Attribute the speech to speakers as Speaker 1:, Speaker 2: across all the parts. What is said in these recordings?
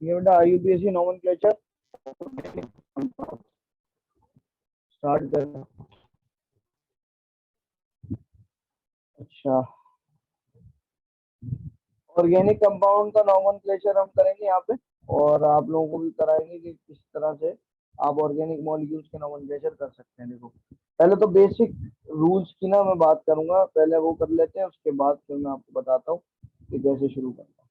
Speaker 1: ये बेटा IUPAC nomenclature start कर। अच्छा, ऑर्गेनिक कंपाउंड का नोमेनक्लेचर हम करेंगे यहाँ पे, और आप लोगों को भी कराएंगे कि किस तरह से आप ऑर्गेनिक मॉलिक्यूल्स के नोमेनक्लेचर कर सकते हैं। देखो, पहले तो बेसिक रूल्स की ना मैं बात करूंगा, पहले वो कर लेते हैं, उसके बाद फिर मैं आपको बताता हूँ कि कैसे शुरू करना है।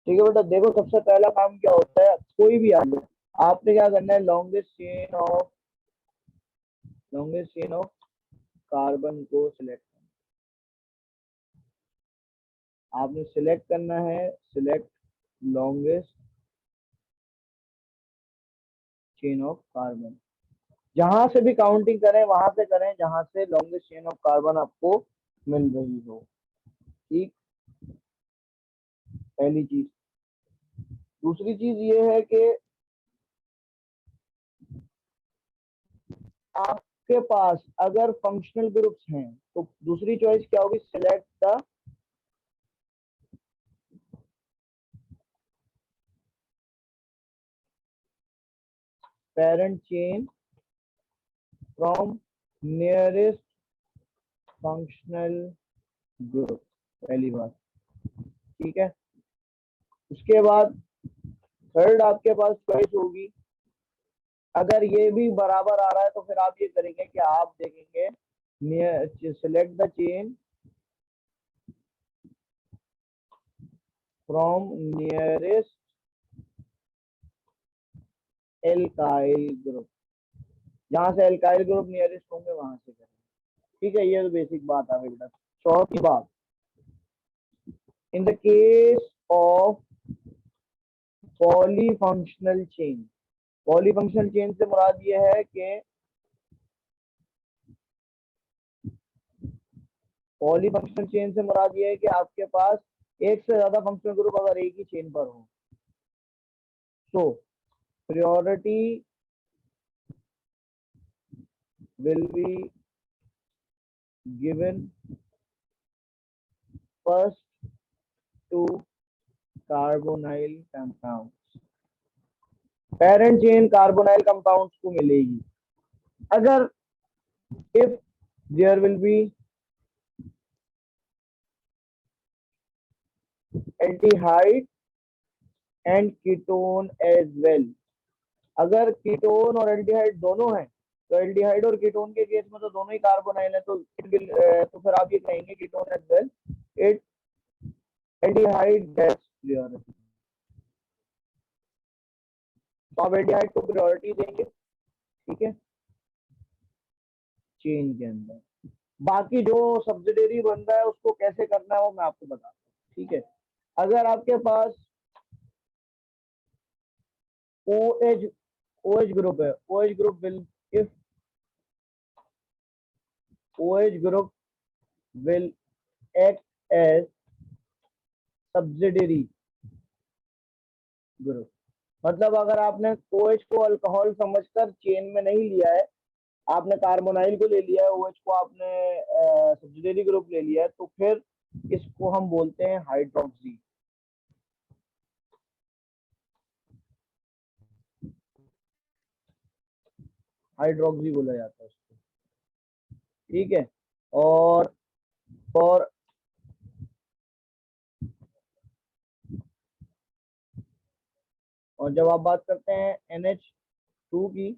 Speaker 1: ठीक है बेटा, देखो सबसे पहला काम क्या होता है, कोई भी आ जाए, आपने क्या करना है, लॉन्गेस्ट चेन ऑफ कार्बन को सिलेक्ट, आपने सिलेक्ट करना है, select longest chain of carbon. जहां से भी काउंटिंग करें वहां से करें जहां से लॉन्गेस्ट चेन ऑफ कार्बन आपको मिल रही हो। ठीक, पहली चीज। दूसरी चीज ये है कि आपके पास अगर फंक्शनल ग्रुप्स हैं तो दूसरी चॉइस क्या होगी, select the parent chain from nearest functional group, पहली बात। ठीक है, उसके बाद थर्ड आपके पास चॉइस होगी, अगर ये भी बराबर आ रहा है तो फिर आप ये करेंगे कि आप देखेंगे select the chain from nearest alkyl group, जहां से एल्काइल ग्रुप नियरेस्ट होंगे वहां से करेंगे। ठीक है, ये तो बेसिक बात आ गई बेटा। चौथी बात, in the case of polyfunctional chain, polyfunctional chain से मुराद ये है कि पॉलीफंक्शनल चेन से मुराद ये है कि आपके पास एक से ज्यादा फंक्शनल ग्रुप अगर एक ही चेन पर हो, तो priority will be given first to carbonyl compounds, parent chain carbonyl compounds को मिलेगी। अगर if there will be aldehyde and ketone as well, अगर कीटोन और एल्डिहाइड दोनों हैं, तो एल्डिहाइड और कीटोन के केस में तो दोनों ही कार्बोनाइल है, तो तो फिर आप ये कहेंगे ketone as well, it aldehyde has priority, तो आप एल्डिहाइड को प्रियोरिटी देंगे। ठीक है, चेन के अंदर बाकी जो सब्सिडियरी बन रहा है उसको कैसे करना है वो मैं आपको बताता हूँ। ठीक है, अगर आपके पास OH OH ग्रुप है, OH group will if OH group will act as subsidiary group, मतलब अगर आपने OH को अल्कोहल समझकर चेन में नहीं लिया है, आपने कार्बोनाइल को ले लिया है, OH को आपने सब्सिडियरी ग्रुप ले लिया है, तो फिर इसको हम बोलते हैं हाइड्रोक्सी। हाइड्रोक्सी बोला जाता है उसको। ठीक है, और फॉर और जब आप बात करते हैं NH2 की,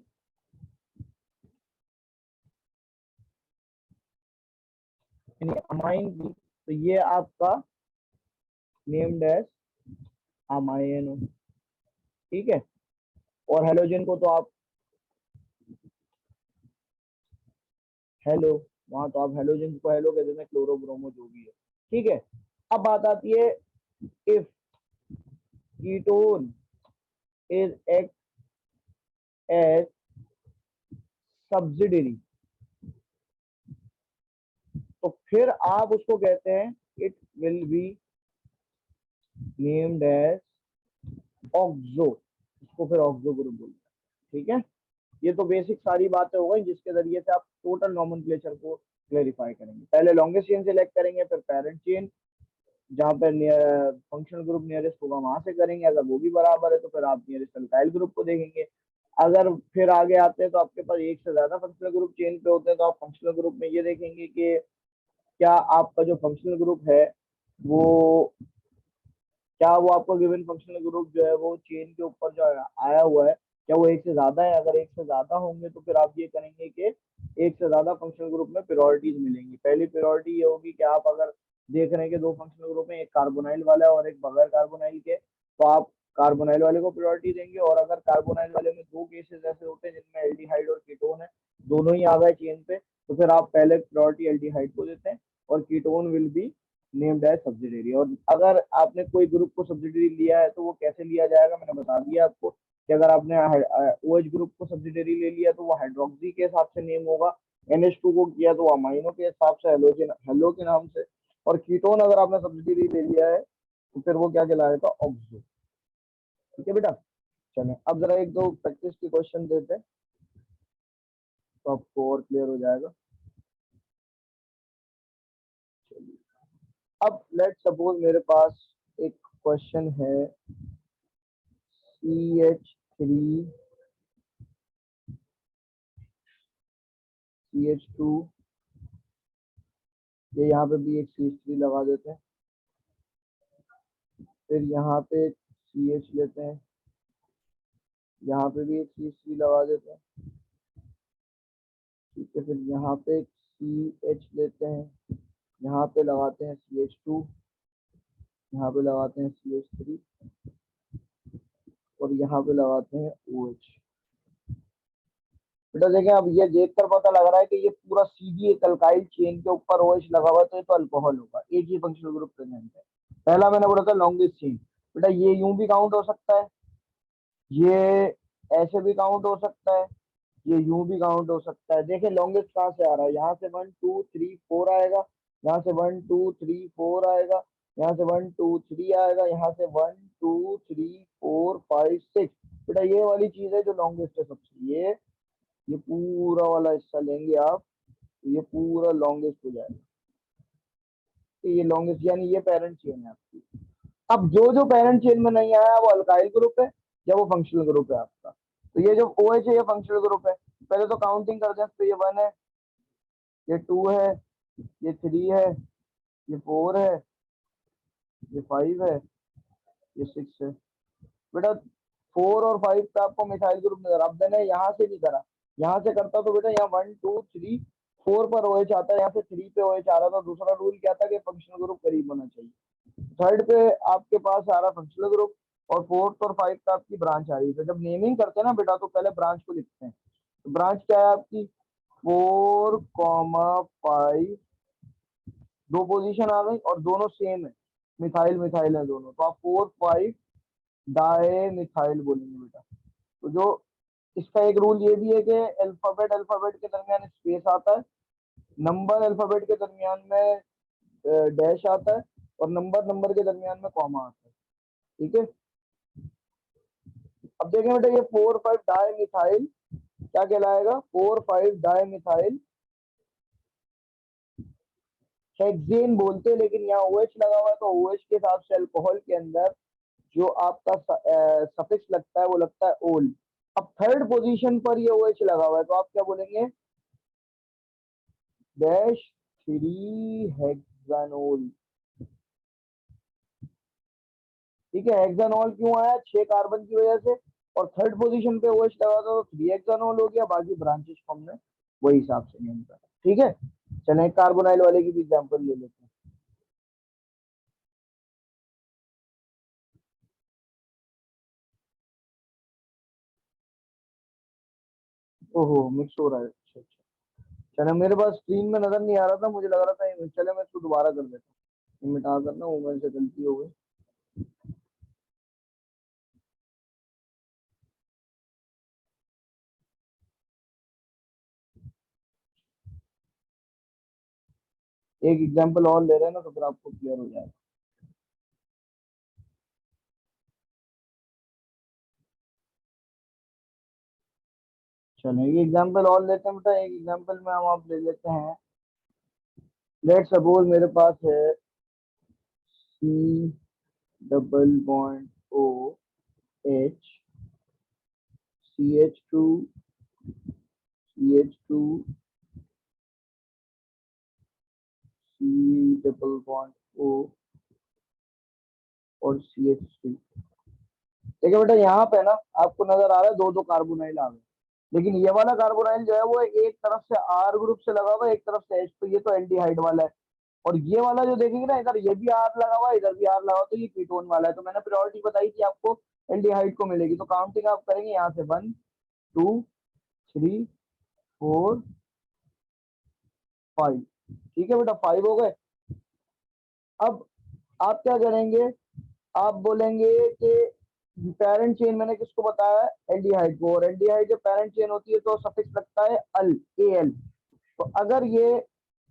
Speaker 1: यानी अमाइन की, तो ये आपका नेम्ड एज अमाइनो। ठीक है, और हेलोजन को तो आप हेलो, वहां तो आप हेलोजन को हेलो कहते हैं, क्लोरो ब्रोमो जो भी है। ठीक है, अब बात आती है if ketone is act as subsidiary, तो फिर आप उसको कहते हैं it will be named as oxo, इसको फिर ऑक्सो ग्रुप बोलते हैं। ठीक है, ये तो बेसिक सारी बातें हो गई जिसके जरिए से आप टोटल नोमेनक्लेचर को क्लेरिफाई करेंगे। पहले लॉन्गेस्ट चेन सिलेक्ट करेंगे, फिर पेरेंट चेन, जहाँ पे फंक्शनल ग्रुप नियरेस्ट होगा वहां से करेंगे। अगर वो भी बराबर है तो फिर आप नियरेस्ट अल्काइल ग्रुप को देखेंगे। अगर फिर आगे आते हैं तो आपके पास एक से ज्यादा फंक्शनल ग्रुप चेन पे होते हैं, तो आप फंक्शनल ग्रुप में ये देखेंगे कि क्या आपका जो फंक्शनल ग्रुप है वो, क्या वो आपको गिवन फंक्शनल ग्रुप जो है वो चेन के ऊपर जो आया हुआ है, क्या वो एक से ज्यादा है। अगर एक से ज्यादा होंगे तो फिर आप ये करेंगे कि एक से ज्यादा फंक्शनल ग्रुप में प्रायोरिटीज मिलेंगी। पहली प्रायोरिटी ये होगी कि आप अगर देख रहे हैं कि दो फंक्शनल ग्रुप में एक कार्बोनाइल वाला है और एक बगैर कार्बोनाइल के, तो आप कार्बोनाइल वाले को प्रायोरिटी देंगे। और अगर कार्बोनाइल वाले में दो केसेस ऐसे होते हैं जिनमें एल्डिहाइड और कीटोन है, दोनों ही आ गए चेन पे, तो फिर आप पहले प्रायोरिटी एल्डिहाइड को देते हैं और ketone will be named as subsidiary. और अगर आपने कोई ग्रुप को सब्सिडियरी लिया है तो वो कैसे लिया जाएगा, मैंने बता दिया आपको कि अगर आपने OH ग्रुप को सब्सिडियरी ले लिया तो वो हाइड्रोक्सी के हिसाब से नेम होगा, NH2 को किया तो वो अमाइनो के हिसाब से, हेलो के नाम से। और कीटोन अगर आपने सब्सिडियरी ले लिया है तो फिर वो क्या कहलाएगा, ऑक्सो। ठीक है बेटा, चलें अब जरा एक दो प्रैक्टिस के क्वेश्चन देते हैं तो आपको और क्लियर हो जाएगा। अब लेट सपोज मेरे पास एक क्वेश्चन है, CH3 CH2, ये यहाँ पे भी एक CH3 लगा देते हैं, फिर यहाँ पे एक CH लेते हैं, यहाँ पे भी एक CH3 लगा देते हैं, ठीक है। फिर यहाँ पे एक CH लेते हैं, यहाँ पे लगाते हैं CH2, यहाँ पे लगाते हैं CH3 और यहाँ पे लगाते हैं OH। बेटा देखें, अब ये देखकर पता लग रहा है कि ये पूरा सीधी एक अल्काइल चेन के ऊपर OH लगा हुआ है, तो ये तो अल्कोहल होगा, एक ही फंक्शनल ग्रुप प्रेजेंट है। पहला मैंने बोला था लॉन्गेस्ट चेन, बेटा ये यूं भी काउंट हो सकता है, ये ऐसे भी काउंट हो सकता है, ये यूं भी काउंट हो सकता है। देखिए लॉन्गेस्ट कहाँ से आ रहा है, यहाँ से 1 2 3 4 आएगा, यहाँ से 1 2 3 4 आएगा, यहाँ से 1 2 3 आएगा, यहाँ से 1 2 3 4 5 6। बेटा ये वाली चीज है जो लॉन्गेस्ट है सबसे, ये पूरा वाला हिस्सा लेंगे आप तो ये पूरा लॉन्गेस्ट हो जाएगा। तो ये लॉन्गेस्ट यानी ये पेरेंट चेन है आपकी। अब जो जो पेरेंट चेन में नहीं आया वो अल्काइल ग्रुप है या वो फंक्शनल ग्रुप है आपका। तो ये जो OH है ये फंक्शनल ग्रुप है। पहले तो काउंटिंग कर दें, तो ये 1 है, ये 2 है, ये 3 है, ये 4 है, ये 5 है, ये 6 है। बेटा 4 और 5 पे आपको मिथाइल ग्रुप नजर, अब मैंने यहाँ से नहीं करा, यहाँ से करता तो बेटा यहाँ 1 2 3 4 पर OH आता है, यहाँ से 3 पे OH आ रहा था। दूसरा रूल क्या था कि फंक्शनल ग्रुप करीब होना चाहिए। थर्ड पे आपके पास आ रहा फंक्शनल ग्रुप और फोर्थ और फाइव पे आपकी ब्रांच आ रही है। तो जब नेमिंग करते हैं ना बेटा तो पहले ब्रांच को लिखते हैं। तो ब्रांच क्या है आपकी, 4 5, दो पोजीशन आ गई और दोनों सेम है, मिथाइल मिथाइल है दोनों, तो आप 4 5 डाई मिथाइल बोलेंगे बेटा। तो जो इसका एक रूल ये भी है कि अल्फाबेट अल्फाबेट के दरमियान स्पेस आता है, नंबर अल्फाबेट के दरमियान में डैश आता है और नंबर नंबर के दरमियान में कॉमा आता है। ठीक है, अब देखें बेटा ये 4 5 डाई मिथाइल क्या कहलाएगा, 4 5 डाई मिथाइल हेक्सेन बोलते हैं, लेकिन यहाँ OH लगा हुआ है तो OH के हिसाब से अल्कोहल के अंदर जो आपका सफिक्स लगता है वो लगता है ओल। अब थर्ड पोजीशन पर ये OH लगा हुआ है तो आप क्या बोलेंगे, डैश 3 हेक्सानोल। ठीक है, हेक्सानोल क्यों आया, 6 कार्बन की वजह से, और थर्ड पोजीशन पे OH लगा था तो 3 हेक्सानोल हो गया, बाकी ब्रांचेस को हमने वही हिसाब से नेम करा। ठीक है, चलें कार्बोनाइल वाले की भी एग्जांपल ले लेते हैं। ओहो मिक्स हो रहा है, अच्छा अच्छा। चले मेरे पास स्क्रीन में नजर नहीं आ रहा था, मुझे लग रहा था चले मैं इसको दोबारा कर देता हूँ, मिटा करना वो मेरे से गलती हो गई। एक एग्जांपल और ले रहे हैं ना तो फिर आपको क्लियर हो जाएगा। चलो ये एग्जांपल और लेते हैं बेटा, एक एग्जांपल में हम आप ले लेते हैं। लेट सपोज मेरे पास है double bond O H CH2 CH2 C double bond O और CH3। देखिए बेटा यहाँ पे ना आपको नजर आ रहा है दो दो कार्बोनाइल आ गए, लेकिन ये वाला कार्बोनाइल जो है वो एक तरफ से आर ग्रुप से लगा हुआ है, एक तरफ से एच, तो ये तो एल्डिहाइड वाला है। और ये वाला जो देखेंगे ना, इधर ये भी आर लगा हुआ है, इधर भी आर लगा हुआ, तो ये कीटोन वाला है। तो मैंने प्रायोरिटी बताई थी आपको, एल्डिहाइड को मिलेगी। तो काउंटिंग आप करेंगे यहाँ से 1 2 3 4 5। ठीक है बेटा, 5 हो गए। अब आप क्या करेंगे, आप बोलेंगे कि पेरेंट चेन मैंने किसको बताया है, एल्डिहाइड को। और एल्डिहाइड जब पेरेंट चेन होती है तो सफिक्स लगता है अल, एल। तो अगर ये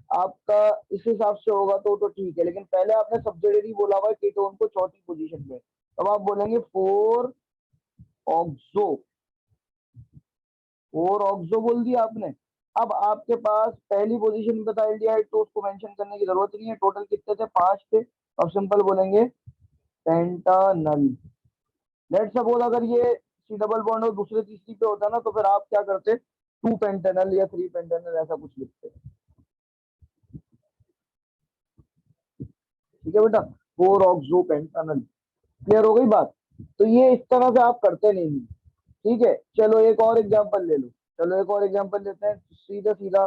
Speaker 1: आपका इस हिसाब से होगा तो ठीक है, लेकिन पहले आपने सब्सिडियरी बोला हुआ है कीटोन को चौथी पोजीशन पे, तब आप बोलेंगे 4 ऑक्सो। 4 ऑक्सो बोल दिया आपने। अब आपके पास पहली पोजीशन पे था एल्डिहाइड, तो उसको मेंशन करने की जरूरत नहीं है। टोटल कितने थे, 5 थे। अब सिंपल बोलेंगे पेंटानल। लेट सपोज अगर ये सी डबल बॉन्ड और दूसरे तीसरी पे होता ना, तो फिर आप क्या करते, 2 पेंटानल या 3 पेंटानल ऐसा कुछ लिखते। ठीक है बेटा, 4 ऑक्सो पेंटानल। क्लियर हो गई बात। तो ये इस तरह से आप करते नहीं। ठीक है, चलो एक और एग्जांपल ले लो। चलो एक और एग्जांपल लेते हैं, सीधा सीधा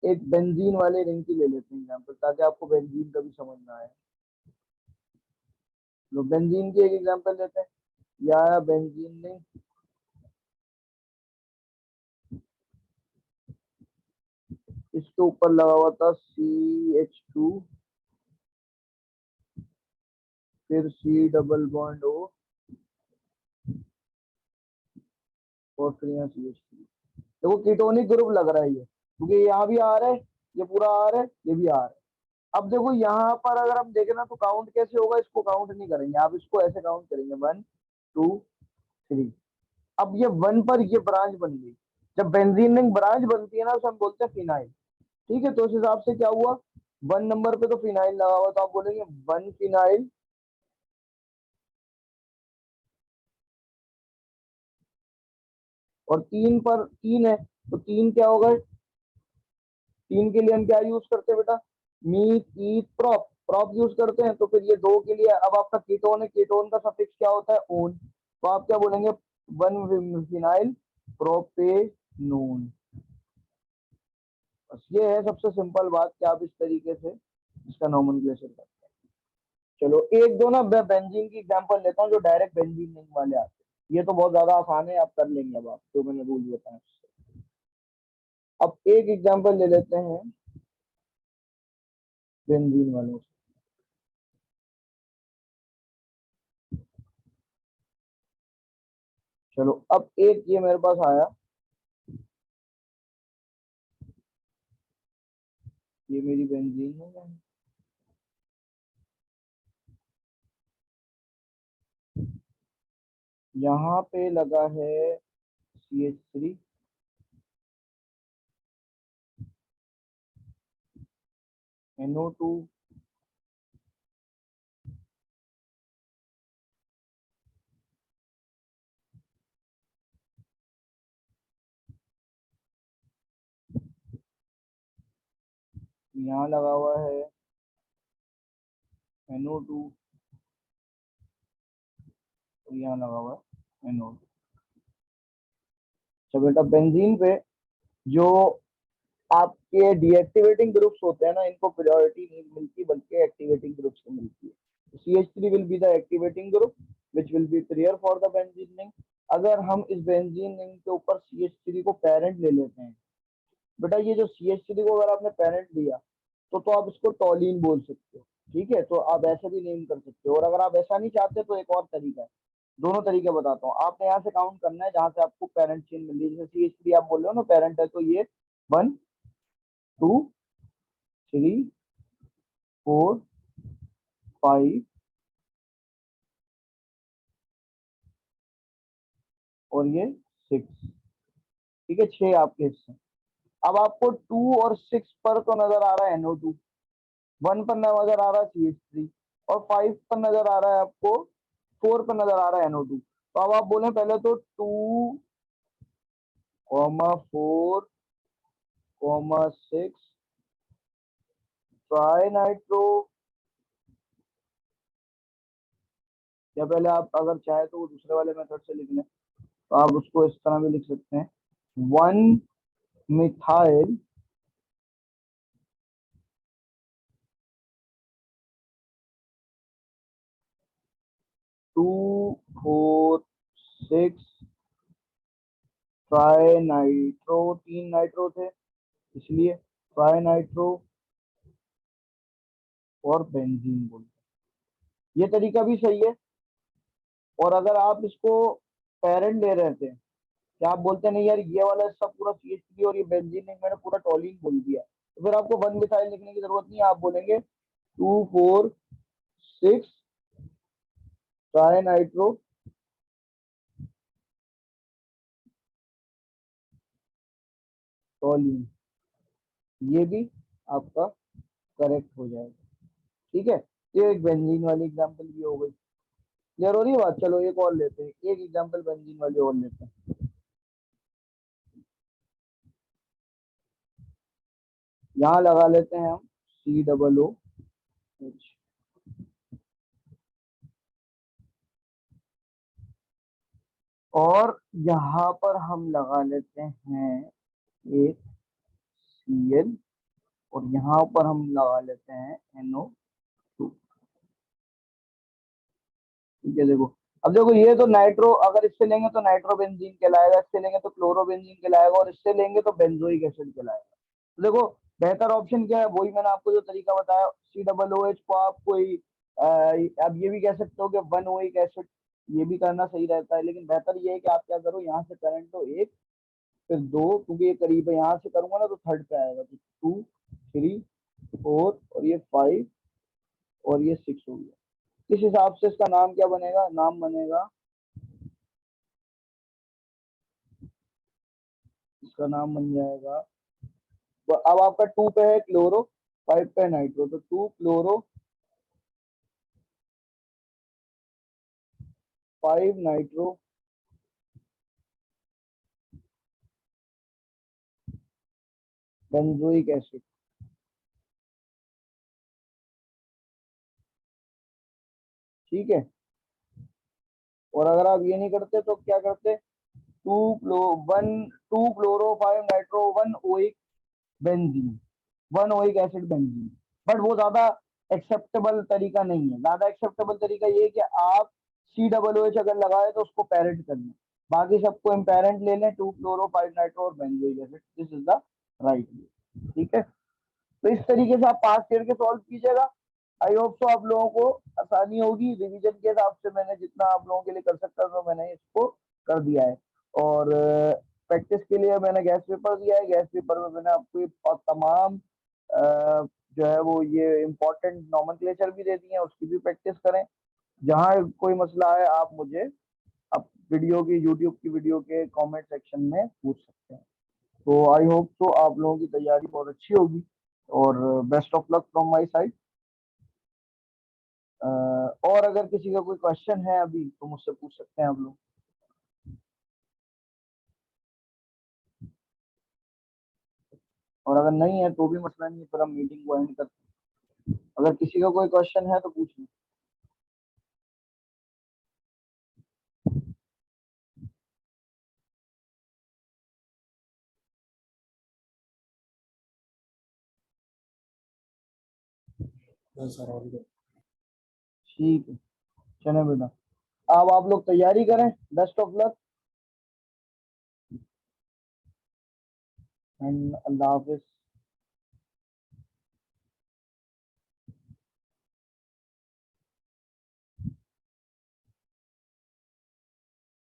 Speaker 1: एक बेंजीन वाले रिंग की ले लेते हैं एग्जांपल, ताकि आपको बेंजीन का भी समझ में आए। लो बेंजीन की एक एग्जांपल लेते हैं। या बेंजीन ने इसके ऊपर लगा हुआ था CH2, फिर C डबल बॉन्ड O, और फिर यहाँ CH3। देखो कीटोनिक ग्रुप लग रहा है ये, क्योंकि यहाँ भी आ रहा है, ये पूरा आ रहा है, ये भी आ रहा है। अब देखो यहाँ पर अगर हम देखें ना, तो काउंट कैसे होगा, इसको काउंट नहीं करेंगे, आप इसको ऐसे काउंट करेंगे 1 2 3। अब ये 1 पर ये ब्रांच बन गई। जब बेंजीन रिंग ब्रांच बनती है ना, तो हम बोलते हैं फिनाइल। ठीक है, तो उस हिसाब से क्या हुआ, 1 नंबर पे तो फिनाइल लगा हुआ, तो आप बोलेंगे 1 फिनाइल। और 3 पर 3 है, तो 3 क्या होगा, 3 के लिए हम क्या यूज करते हैं बेटा, मीट ईट प्रॉप, प्रॉप यूज करते हैं। तो फिर ये 2 के लिए, अब आपका कीटोन है, कीटोन का सफिक्स क्या होता है, ओन। तो आप क्या बोलेंगे, 1 फिनाइल प्रोपेनोन। बस ये है सबसे सिंपल बात, कि आप इस तरीके से इसका नॉमेनक्लेचर करते हैं। चलो एक दो ना बेंजीन की एग्जांपल लेता हूँ, जो डायरेक्ट बेंजीन नहीं वाले आते हैं। ये तो बहुत ज्यादा आसान है, आप कर लेंगे। अब आप जो मैंने रूल बताया उससे। अब एक एग्जांपल ले लेते हैं बेंजीन वालों से। चलो अब एक ये मेरे पास आया, ये मेरी बेंजीन है, यहाँ पे लगा है CH3, NO2, यहाँ लगा हुआ है NO2, और यहाँ लगा हुआ है NO2। तो बेटा बेंजीन पे जो आपके डीएक्टिवेटिंग ग्रुप्स होते हैं ना, इनको प्रायोरिटी नहीं मिलती, बल्कि एक्टिवेटिंग ग्रुप्स को मिलती है। CH3 will be the activating group which will be prior for the benzene ring. अगर हम इस बेंजीन रिंग के ऊपर CH3 को पेरेंट ले लेते हैं, बेटा ये जो CH3 को अगर आपने पेरेंट लिया, तो आप इसको टॉलिन बोल सकते हो। ठीक है, तो आप ऐसे भी नेम कर सकते हो। और अगर आप ऐसा नहीं चाहते तो एक और तरीका है, दोनों तरीके बताता हूँ। आपने यहाँ से काउंट करना है जहां से आपको पेरेंट चेन मिल रही है। जैसे CH3 आप बोल रहे हो ना पेरेंट है, तो ये 1 2 3 4 5 और ये 6। ठीक है, 6 आपके हिस्से। अब आपको 2 और 6 पर तो नजर आ रहा है NO2, 1 पर नजर आ रहा है CH3। और 5 पर नजर आ रहा है आपको, 4 पर नजर आ रहा है NO2। तो अब आप बोले पहले तो 2,4,6 ट्राई नाइट्रो, या पहले आप अगर चाहे तो वो दूसरे वाले मेथड से लिख लें, तो आप उसको इस तरह भी लिख सकते हैं, 1 मिथाइल 2,4,6 ट्राई नाइट्रो, 3 नाइट्रो थे इसलिए ट्राई नाइट्रो और बेंजीन बोलते हैं। ये तरीका भी सही है। और अगर आप इसको पेरेंट ले रहे थे, क्या आप बोलते नहीं यार ये वाला सब पूरा CH3 और ये बेंजीन नहीं, मैंने पूरा टॉलिन बोल दिया, तो फिर आपको 1 मिथाइल लिखने की जरूरत नहीं है, आप बोलेंगे 2,4,6 ट्राई नाइट्रो टॉलिन, ये भी आपका करेक्ट हो जाएगा। ठीक है, ये एक बेंजीन वाली एग्जांपल भी हो गई। क्लियर हो रही है बात? चलो एक और लेते हैं, एक एग्जांपल बेंजीन वाली और लेते हैं। यहाँ लगा लेते हैं हम COOH, और यहाँ पर हम लगा लेते हैं एक Cl, और यहाँ पर हम लगा लेते हैं NO2। ठीक है, देखो अब देखो ये तो नाइट्रो, अगर इससे लेंगे तो नाइट्रोबेंजीन कहलाएगा, इससे लेंगे तो क्लोरोबेंजीन कहलाएगा, और इससे लेंगे तो बेंजोइक एसिड कहलाएगा। तो देखो बेहतर ऑप्शन क्या है, वही मैंने आपको जो तरीका बताया, COOH को आप कोई अब ये भी कह सकते हो कि 1 ओइक एसिड, ये भी करना सही रहता है, लेकिन बेहतर ये है कि आप क्या करो, यहाँ से करंट तो एक, फिर दो, क्योंकि ये करीब है, यहाँ से करूंगा ना तो थर्ड पे आएगा, तो 2, 3, 4 और ये 5 और ये 6 हो गया। इस हिसाब से इसका नाम क्या बनेगा, नाम बनेगा, इसका नाम बन जाएगा, तो अब आपका 2 पे है क्लोरो, 5 पे नाइट्रो, तो 2 क्लोरो 5 नाइट्रो बेंजोइक एसिड। ठीक है, और अगर आप ये नहीं करते तो क्या करते, 2 chloro 5 nitro 1 oic benzene, 1 oic acid benzene. But वो ज्यादा एक्सेप्टेबल तरीका नहीं है, ज्यादा एक्सेप्टेबल तरीका ये है कि आप COOH अगर लगाए तो उसको पेरेंट कर लें, बाकी सबको इम्पेरेंट ले लें, 2 क्लोरो 5 नाइट्रो और benzoic acid, this is the right way. ठीक है, तो इस तरीके से आप पास करके सॉल्व कीजिएगा। आई होप सो आप लोगों को आसानी होगी, रिवीजन के हिसाब से मैंने जितना आप लोगों के लिए कर सकता था मैंने इसको कर दिया है। और प्रैक्टिस के लिए मैंने गैस पेपर दिया है, गैस पेपर में मैंने आपको ये तमाम जो है वो ये इम्पोर्टेंट नॉमेनक्लेचर भी दे दिए हैं, उसकी भी प्रैक्टिस करें। जहाँ कोई मसला है आप मुझे आप वीडियो की, यूट्यूब की वीडियो के कमेंट सेक्शन में पूछ सकते हैं। तो आई होप सो आप लोगों की तैयारी बहुत अच्छी होगी, और best of luck from my side. और अगर किसी का कोई क्वेश्चन है अभी तो मुझसे पूछ सकते हैं आप लोग, और अगर नहीं है तो भी मसला नहीं है, फिर हम मीटिंग को एंड करते हैं। अगर किसी का कोई क्वेश्चन है तो पूछिए। ठीक है, चले बेटा, अब आप लोग तैयारी करें, best of luck and Allah Hafiz.